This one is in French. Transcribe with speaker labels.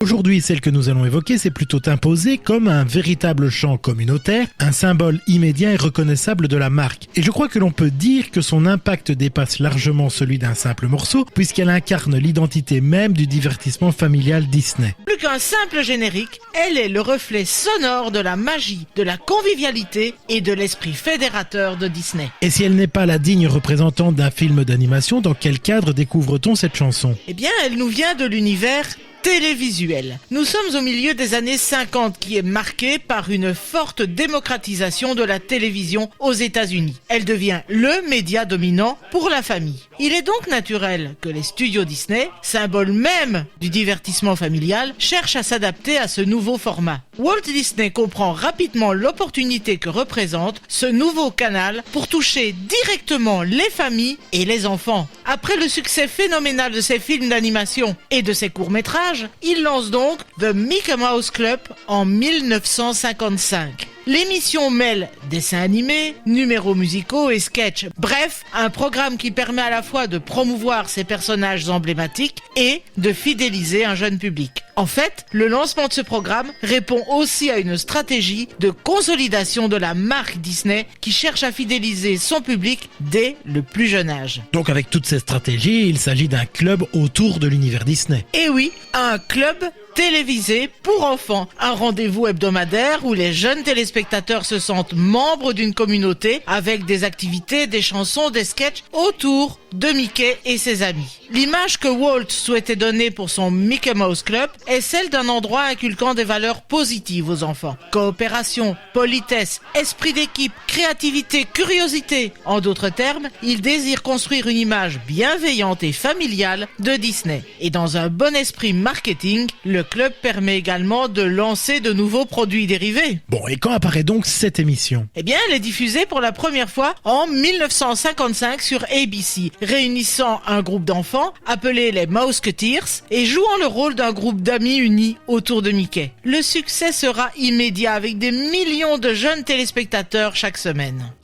Speaker 1: Aujourd'hui, celle que nous allons évoquer s'est plutôt imposée comme un véritable chant communautaire, un symbole immédiat et reconnaissable de la marque. Et je crois que l'on peut dire que son impact dépasse largement celui d'un simple morceau, puisqu'elle incarne l'identité même du divertissement familial Disney.
Speaker 2: Plus qu'un simple générique, elle est le reflet sonore de la magie, de la convivialité et de l'esprit fédérateur de Disney.
Speaker 1: Et si elle n'est pas la digne représentante d'un film d'animation, dans quel cadre découvre-t-on cette chanson ?
Speaker 2: Eh bien, elle nous vient de l'univers télévisuel. Nous sommes au milieu des années 50 qui est marqué par une forte démocratisation de la télévision aux États-Unis. Elle devient le média dominant pour la famille. Il est donc naturel que les studios Disney, symbole même du divertissement familial, cherchent à s'adapter à ce nouveau format. Walt Disney comprend rapidement l'opportunité que représente ce nouveau canal pour toucher directement les familles et les enfants. Après le succès phénoménal de ses films d'animation et de ses courts-métrages, il lance donc The Mickey Mouse Club en 1955. L'émission mêle dessins animés, numéros musicaux et sketchs. Bref, un programme qui permet à la fois de promouvoir ses personnages emblématiques et de fidéliser un jeune public. En fait, le lancement de ce programme répond aussi à une stratégie de consolidation de la marque Disney qui cherche à fidéliser son public dès le plus jeune âge.
Speaker 1: Donc avec toutes ces stratégies, il s'agit d'un club autour de l'univers Disney.
Speaker 2: Et oui, un club télévisé pour enfants, un rendez-vous hebdomadaire où les jeunes téléspectateurs se sentent membres d'une communauté avec des activités, des chansons, des sketchs autour de Mickey et ses amis. L'image que Walt souhaitait donner pour son Mickey Mouse Club est celle d'un endroit inculquant des valeurs positives aux enfants. Coopération, politesse, esprit d'équipe, créativité, curiosité. En d'autres termes, il désire construire une image bienveillante et familiale de Disney. Et dans un bon esprit marketing, le club permet également de lancer de nouveaux produits dérivés.
Speaker 1: Bon, et quand apparaît donc cette émission ?
Speaker 2: Eh bien, elle est diffusée pour la première fois en 1955 sur ABC, réunissant un groupe d'enfants appelé les Mouseketeers et jouant le rôle d'un groupe d'amis unis autour de Mickey. Le succès sera immédiat avec des millions de jeunes téléspectateurs chaque semaine.